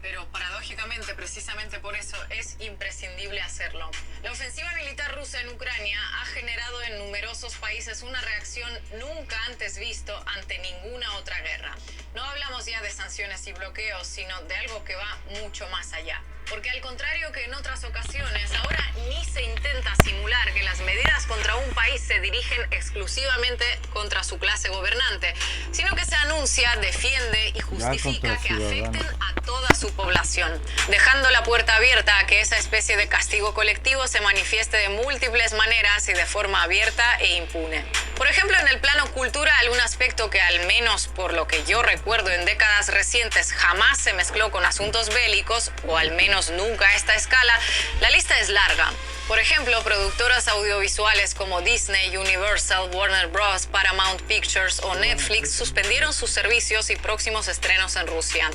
pero paradójicamente, precisamente por eso, es imprescindible hacerlo. La ofensiva militar rusa en Ucrania ha generado en numerosos países una reacción nunca antes visto ante ninguna otra guerra. No hablamos ya de sanciones y bloqueos, sino de algo que va mucho más allá. Porque al contrario que en otras ocasiones, ahora ni se intenta simular que las medidas contra un país se dirigen exclusivamente contra su clase gobernante, sino que se anuncia, defiende y justifica que afecten a toda su población, dejando la puerta abierta a que esa especie de castigo colectivo se manifieste de múltiples maneras y de forma abierta e impune. Por ejemplo, en el plano cultural, un aspecto que al menos por lo que yo recuerdo en décadas recientes jamás se mezcló con asuntos bélicos, o al menos nunca a esta escala, la lista es larga. Por ejemplo, productoras audiovisuales como Disney, Universal, Warner Bros., Paramount Pictures o Netflix suspendieron sus servicios y próximos estrenos en Rusia.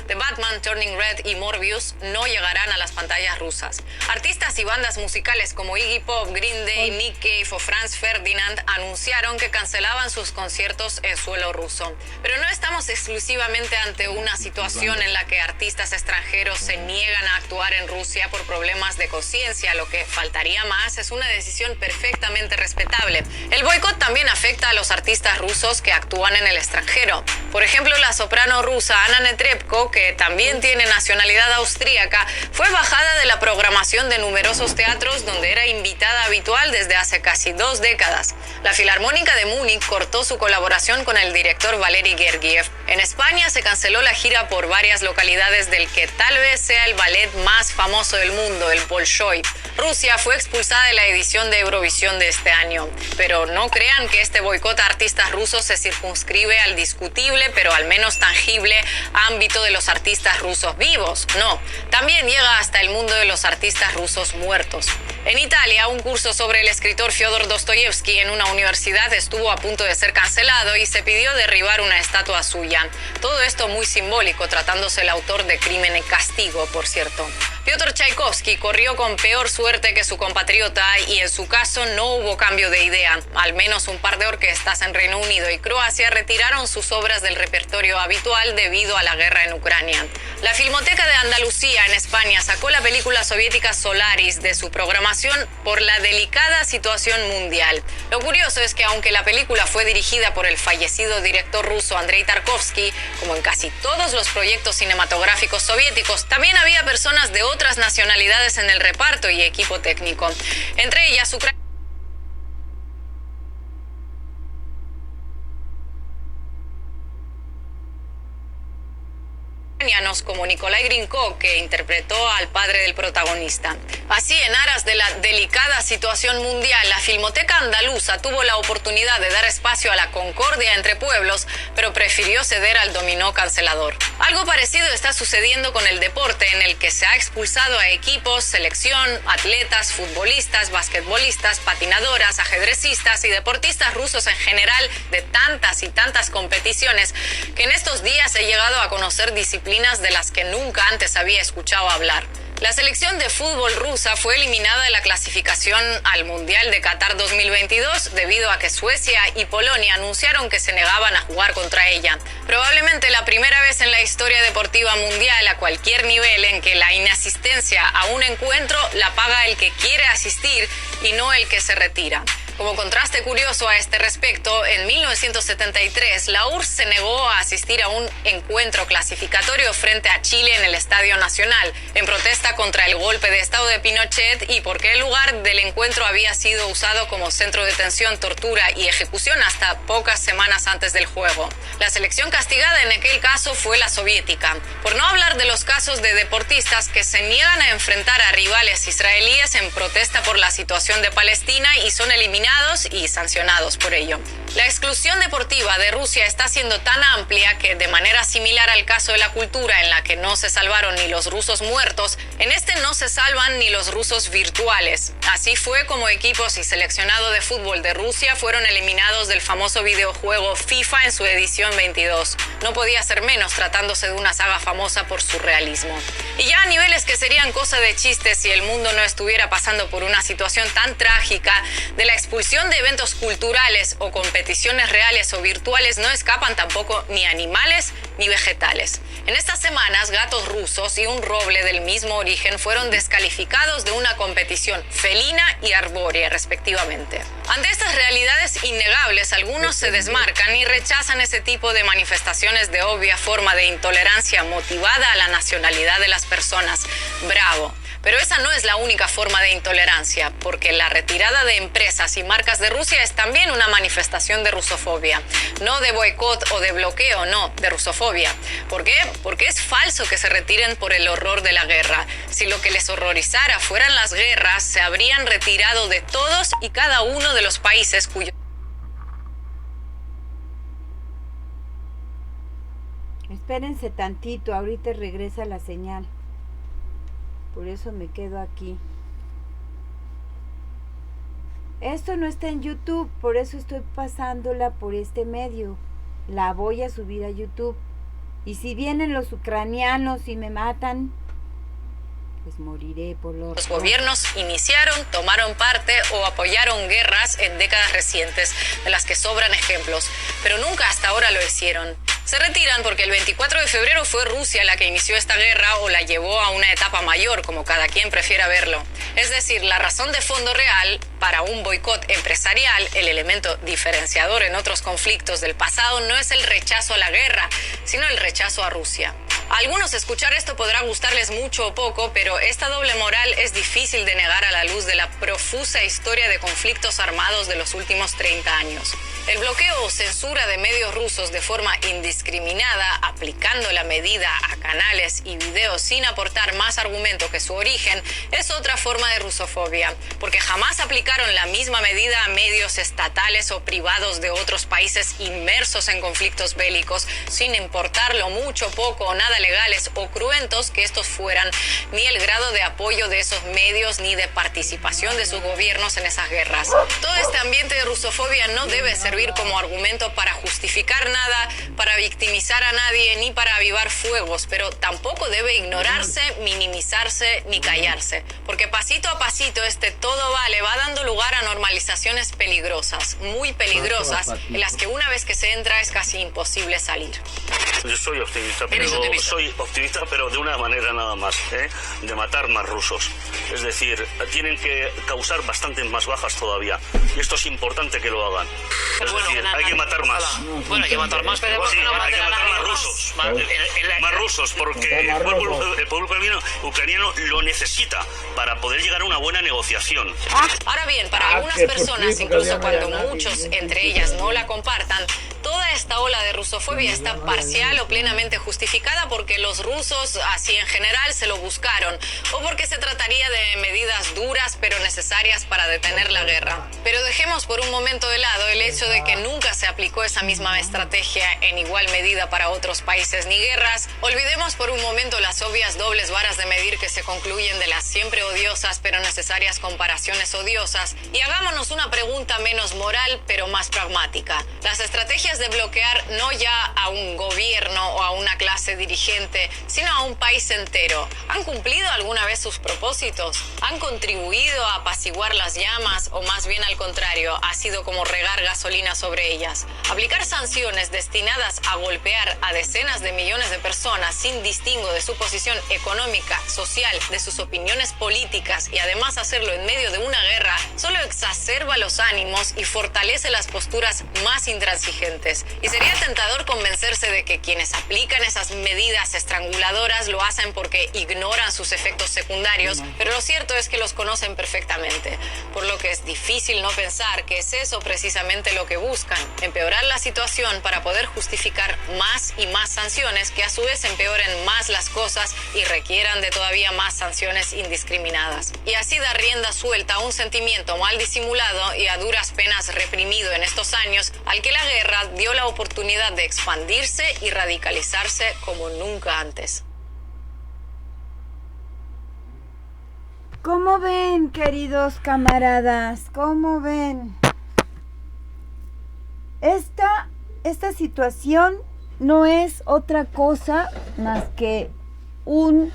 The Batman, Turning Red y Morbius no llegarán a las pantallas rusas. Artistas y bandas musicales como Iggy Pop, Green Day, Nick Cave o Franz Ferdinand anunciaron que cancelaban sus conciertos en suelo ruso. Pero no estamos exclusivamente ante una situación en la que artistas extranjeros se niegan a actuar en Rusia por problemas de conciencia. Lo que faltaría más, es una decisión perfectamente respetable. El boicot también afecta a los artistas rusos que actúan en el extranjero. Por ejemplo, la soprano rusa Anna Netrebko, que también tiene nacionalidad austríaca, fue bajada de la programación de numerosos teatros donde era invitada habitual desde hace casi 2 décadas. La Filarmónica de Múnich cortó su colaboración con el director Valery Gergiev. En España se canceló la gira por varias localidades del que tal vez sea el ballet más famoso del mundo, el Bolshoi. Rusia fue expulsada de la edición de Eurovisión de este año. Pero no crean que este boicot a artistas rusos se circunscribe al discutible, pero al menos tangible, ámbito de los artistas rusos vivos. No, también llega hasta el mundo de los artistas rusos muertos. En Italia, un curso sobre el escritor Fyodor Dostoyevsky en una universidad estuvo a punto de ser cancelado y se pidió derribar una estatua suya. Todo esto muy simbólico, tratándose el autor de Crimen y Castigo, por cierto. Piotr Tchaikovsky corrió con peor suerte que su compatriota y en su caso no hubo cambio de idea. Al menos un par de orquestas en Reino Unido y Croacia retiraron sus obras del repertorio habitual debido a la guerra en Ucrania. La Filmoteca de Andalucía en España sacó la película soviética Solaris de su programación por la delicada situación mundial. Lo curioso es que aunque la película fue dirigida por el fallecido director ruso Andrei Tarkovsky, como en casi todos los proyectos cinematográficos soviéticos, también había personas de otras nacionalidades en el reparto y equipo técnico. Entre ellas, como Nikolai Grinko, que interpretó al padre del protagonista. Así, en aras de la delicada situación mundial, la Filmoteca Andaluza tuvo la oportunidad de dar espacio a la concordia entre pueblos, pero prefirió ceder al dominó cancelador. Algo parecido está sucediendo con el deporte, en el que se ha expulsado a equipos, selección, atletas, futbolistas, basquetbolistas, patinadoras, ajedrecistas y deportistas rusos en general de tantas y tantas competiciones, que en estos días he llegado a conocer disciplinas de las que nunca antes había escuchado hablar. La selección de fútbol rusa fue eliminada de la clasificación al Mundial de Qatar 2022 debido a que Suecia y Polonia anunciaron que se negaban a jugar contra ella. Probablemente la primera vez en la historia deportiva mundial a cualquier nivel en que la inasistencia a un encuentro la paga el que quiere asistir y no el que se retira. Como contraste curioso a este respecto, en 1973 la URSS se negó a asistir a un encuentro clasificatorio frente a Chile en el Estadio Nacional, en protesta contra el golpe de estado de Pinochet y porque el lugar del encuentro había sido usado como centro de detención, tortura y ejecución hasta pocas semanas antes del juego. La selección castigada en aquel caso fue la soviética, por no hablar de los casos de deportistas que se niegan a enfrentar a rivales israelíes en protesta por la situación de Palestina y son eliminados y sancionados por ello. La exclusión deportiva de Rusia está siendo tan amplia que, de manera similar al caso de la cultura en la que no se salvaron ni los rusos muertos, en este no se salvan ni los rusos virtuales. Así fue como equipos y seleccionado de fútbol de Rusia fueron eliminados del famoso videojuego FIFA en su edición 22. No podía ser menos tratándose de una saga famosa por su realismo. Y ya a niveles que serían cosa de chistes si el mundo no estuviera pasando por una situación tan trágica, de la expulsión de eventos culturales o competitivos competiciones reales o virtuales no escapan tampoco ni animales ni vegetales. En estas semanas, gatos rusos y un roble del mismo origen fueron descalificados de una competición felina y arbórea, respectivamente. Ante estas realidades innegables, algunos se desmarcan y rechazan ese tipo de manifestaciones de obvia forma de intolerancia motivada a la nacionalidad de las personas. Bravo. Pero esa no es la única forma de intolerancia, porque la retirada de empresas y marcas de Rusia es también una manifestación de rusofobia. No de boicot o de bloqueo, no, de rusofobia. ¿Por qué? Porque es falso que se retiren por el horror de la guerra. Si lo que les horrorizara fueran las guerras, se habrían retirado de todos y cada uno de los países cuyos... Espérense tantito, ahorita regresa la señal. Por eso me quedo aquí. Esto no está en YouTube, por eso estoy pasándola por este medio. La voy a subir a YouTube. Y si vienen los ucranianos y me matan, pues moriré por los gobiernos iniciaron, tomaron parte o apoyaron guerras en décadas recientes, de las que sobran ejemplos, pero nunca hasta ahora lo hicieron. Se retiran porque el 24 de febrero fue Rusia la que inició esta guerra o la llevó a una etapa mayor, como cada quien prefiera verlo. Es decir, la razón de fondo real para un boicot empresarial, el elemento diferenciador en otros conflictos del pasado, no es el rechazo a la guerra, sino el rechazo a Rusia. A algunos escuchar esto podrá gustarles mucho o poco, pero esta doble moral es difícil de negar a la luz de la profusa historia de conflictos armados de los últimos 30 años. El bloqueo o censura de medios rusos de forma indiscriminada, aplicando la medida a canales y videos sin aportar más argumento que su origen, es otra forma de rusofobia, porque jamás aplicaron la misma medida a medios estatales o privados de otros países inmersos en conflictos bélicos, sin importar lo mucho, poco o nada legales o cruentos que estos fueran, ni el grado de apoyo de esos medios ni de participación de sus gobiernos en esas guerras. Todo este ambiente de rusofobia no debe servir como argumento para justificar nada, para victimizar a nadie, ni para avivar fuegos, pero tampoco debe ignorarse, minimizarse ni callarse, porque pasito a pasito este todo vale va dando lugar a normalizaciones peligrosas, muy peligrosas, en las que una vez que se entra es casi imposible salir. Yo soy optimista, pero de una manera nada más, de matar más rusos. Es decir, tienen que causar bastantes más bajas todavía. Y esto es importante que lo hagan. Es decir, hay que matar más. Bueno, hay que matar más, pero sí, hay que matar más rusos. Más rusos, porque el pueblo ucraniano lo necesita para poder llegar a una buena negociación. Ahora bien, para algunas personas, incluso cuando muchos entre ellas no la compartan, toda esta ola de rusofobia está parcial o plenamente justificada porque los rusos, así en general, se lo buscaron, o porque se trataría de medidas duras pero necesarias para detener la guerra. Pero dejemos por un momento de lado el hecho de que nunca se aplicó esa misma estrategia en igual medida para otros países ni guerras. Olvidemos por un momento las obvias dobles varas de medir que se concluyen de las siempre odiosas pero necesarias comparaciones odiosas y hagámonos una pregunta menos moral pero más pragmática. Las estrategias de bloquear no ya a un gobierno o a una clase dirigente, sino a un país entero, ¿han cumplido alguna vez sus propósitos? ¿Han contribuido a apaciguar las llamas o más bien al contrario, ha sido como regar gasolina sobre ellas? Aplicar sanciones destinadas a golpear a decenas de millones de personas sin distingo de su posición económica, social, de sus opiniones políticas y además hacerlo en medio de una guerra solo exacerba los ánimos y fortalece las posturas más intransigentes. Y sería tentador convencerse de que quienes aplican esas medidas estranguladoras lo hacen porque ignoran sus efectos secundarios, pero lo cierto es que los conocen perfectamente, por lo que es difícil no pensar que es eso precisamente lo que buscan, empeorar la situación para poder justificar más y más sanciones que a su vez empeoren más las cosas y requieran de todavía más sanciones indiscriminadas. Y así dar rienda suelta a un sentimiento mal disimulado y a duras penas reprimido en estos años, al que la guerra dio la oportunidad de expandirse y radicalizarse como nunca antes. ¿Cómo ven, queridos camaradas? ¿Cómo ven? Esta situación no es otra cosa más que un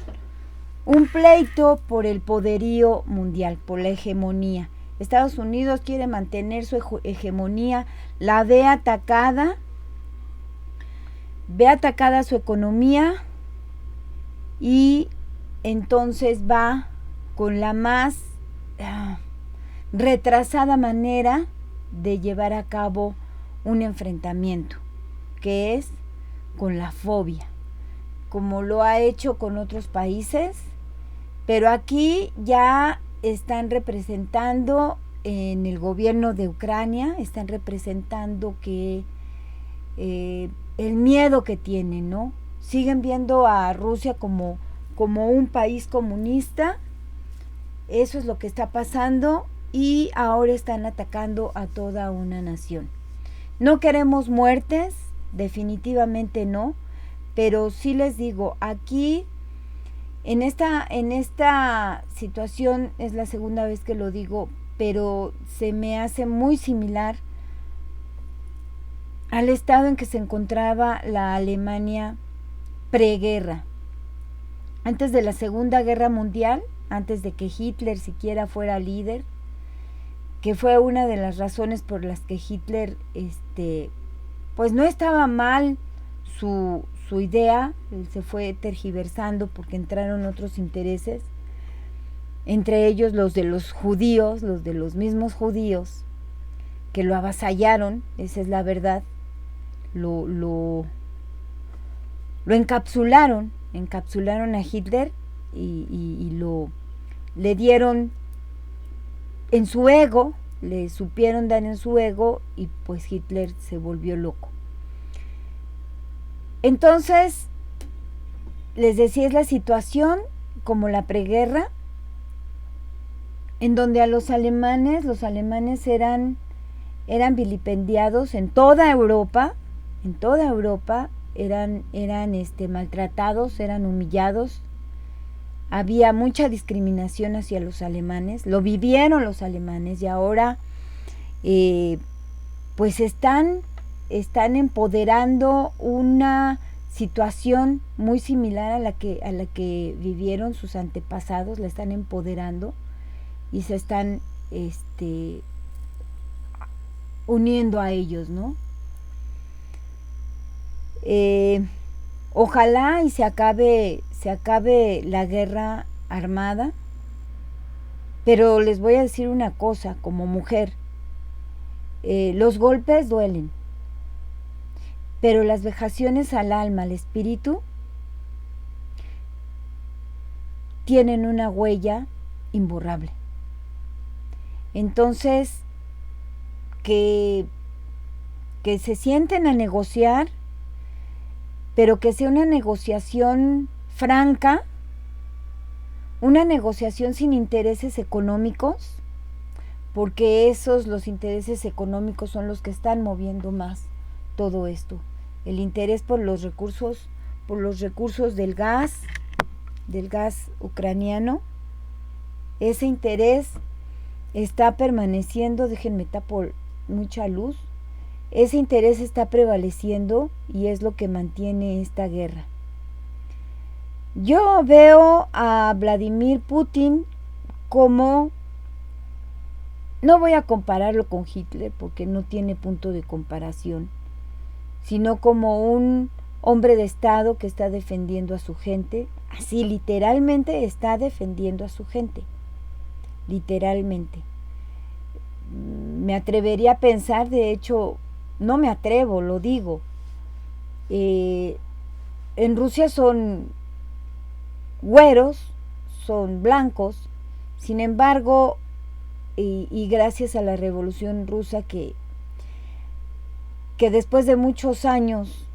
pleito por el poderío mundial, por la hegemonía. Estados Unidos quiere mantener su hegemonía, la ve atacada su economía y entonces va con la más retrasada manera de llevar a cabo un enfrentamiento, que es con la fobia, como lo ha hecho con otros países, pero aquí ya están representando en el gobierno de Ucrania, están representando que el miedo que tienen, ¿no? Siguen viendo a Rusia como un país comunista. Eso es lo que está pasando y ahora están atacando a toda una nación. No queremos muertes, definitivamente no, pero sí les digo, aquí en esta situación es la segunda vez que lo digo, pero se me hace muy similar al estado en que se encontraba la Alemania preguerra. Antes de la Segunda Guerra Mundial, antes de que Hitler siquiera fuera líder, que fue una de las razones por las que Hitler, pues no estaba mal su idea, él se fue tergiversando porque entraron otros intereses, entre ellos los de los judíos, los de los mismos judíos, que lo avasallaron, esa es la verdad, lo encapsularon a Hitler y le dieron en su ego, le supieron dar en su ego y pues Hitler se volvió loco. Entonces, les decía, es la situación como la preguerra, en donde a los alemanes eran vilipendiados en toda Europa, eran maltratados, eran humillados. Había mucha discriminación hacia los alemanes, lo vivieron los alemanes y ahora pues están empoderando una situación muy similar a la que vivieron sus antepasados, la están empoderando y se están uniendo a ellos, ¿no? Ojalá y se acabe la guerra armada, pero les voy a decir una cosa como mujer, los golpes duelen, pero las vejaciones al alma, al espíritu, tienen una huella imborrable. Entonces, que se sienten a negociar, pero que sea una negociación franca, una negociación sin intereses económicos, porque los intereses económicos son los que están moviendo más todo esto. El interés por los recursos del gas ucraniano, ese interés está permaneciendo, déjenme tapar mucha luz, ese interés está prevaleciendo y es lo que mantiene esta guerra. Yo veo a Vladimir Putin como, no voy a compararlo con Hitler porque no tiene punto de comparación, sino como un hombre de Estado que está defendiendo a su gente, así literalmente está defendiendo a su gente, literalmente. Me atrevería a pensar, de hecho, no me atrevo, lo digo, en Rusia son güeros, son blancos, sin embargo, y gracias a la Revolución Rusa que después de muchos años,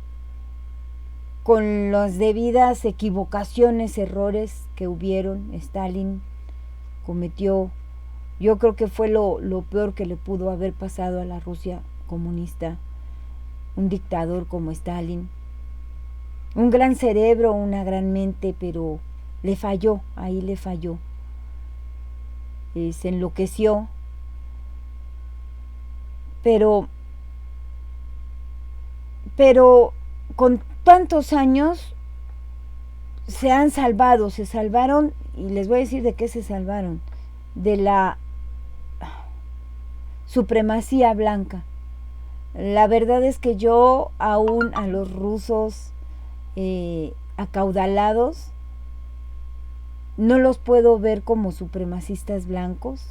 con las debidas equivocaciones, errores que hubieron, Stalin cometió, yo creo que fue lo peor que le pudo haber pasado a la Rusia comunista, un dictador como Stalin, un gran cerebro, una gran mente, pero le falló, se enloqueció, pero con tantos años se salvaron, y les voy a decir de qué se salvaron, de la supremacía blanca. La verdad es que yo aún a los rusos acaudalados no los puedo ver como supremacistas blancos.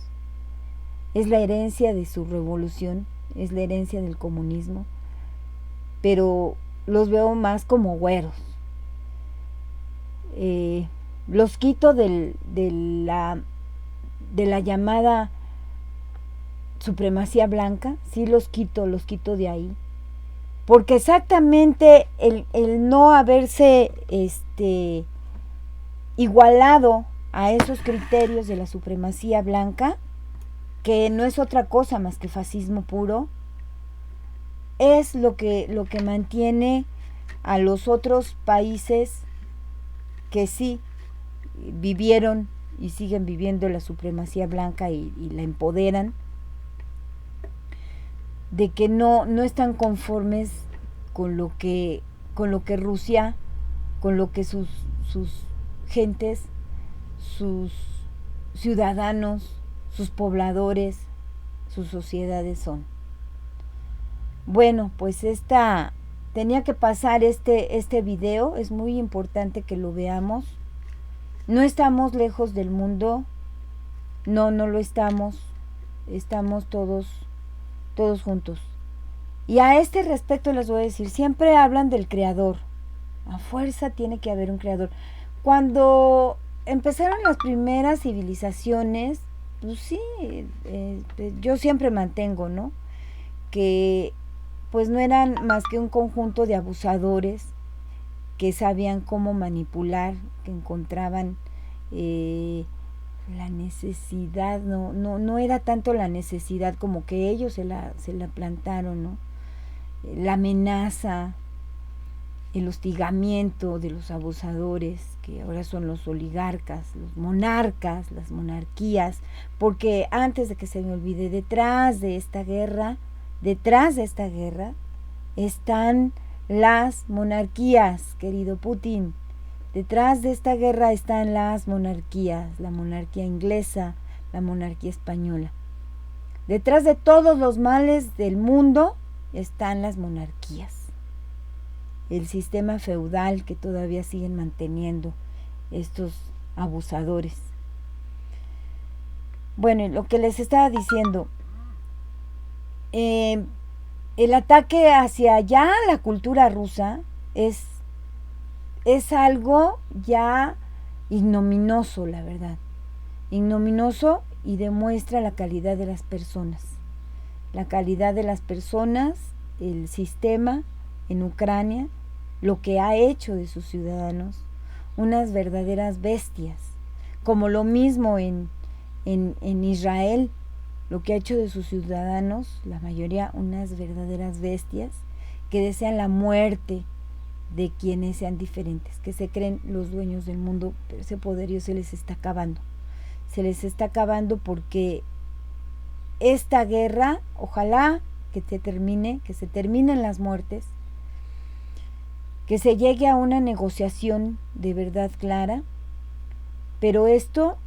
Es la herencia de su revolución, es la herencia del comunismo, pero los veo más como güeros. Los quito de la llamada supremacía blanca, sí los quito de ahí, porque exactamente el no haberse igualado a esos criterios de la supremacía blanca, que no es otra cosa más que fascismo puro, es lo que mantiene a los otros países que sí vivieron y siguen viviendo la supremacía blanca y la empoderan, de que no están conformes con lo que Rusia, con lo que sus gentes, sus ciudadanos, sus pobladores, sus sociedades son. Bueno, pues tenía que pasar este video, es muy importante que lo veamos. No estamos lejos del mundo, no lo estamos todos juntos. Y a este respecto les voy a decir, siempre hablan del creador, a fuerza tiene que haber un creador. Cuando empezaron las primeras civilizaciones, pues sí, yo siempre mantengo, ¿no?, que pues no eran más que un conjunto de abusadores que sabían cómo manipular, que encontraban la necesidad, no era tanto la necesidad como que ellos se la plantaron, ¿no? La amenaza, el hostigamiento de los abusadores, que ahora son los oligarcas, los monarcas, las monarquías, porque antes de que se me olvide, detrás de esta guerra están las monarquías, querido Putin. Detrás de esta guerra están las monarquías, la monarquía inglesa, la monarquía española. Detrás de todos los males del mundo están las monarquías. El sistema feudal que todavía siguen manteniendo estos abusadores. Bueno, lo que les estaba diciendo, el ataque hacia allá la cultura rusa es algo ya ignominioso, la verdad. Ignominioso, y demuestra la calidad de las personas. La calidad de las personas, el sistema en Ucrania, lo que ha hecho de sus ciudadanos unas verdaderas bestias. Como lo mismo en Israel, lo que ha hecho de sus ciudadanos, la mayoría, unas verdaderas bestias que desean la muerte de quienes sean diferentes, que se creen los dueños del mundo, pero ese poderío se les está acabando. Se les está acabando porque esta guerra, ojalá que se terminen las muertes, que se llegue a una negociación de verdad clara, pero esto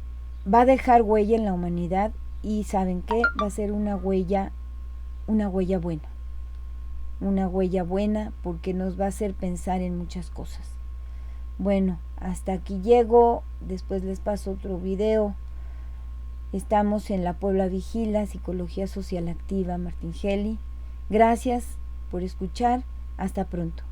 va a dejar huella en la humanidad, y ¿saben qué? Va a ser una huella buena, porque nos va a hacer pensar en muchas cosas. Bueno, hasta aquí llego, después les paso otro video. Estamos en La Puebla Vigila, Psicología Social Activa, Martín Geli. Gracias por escuchar, hasta pronto.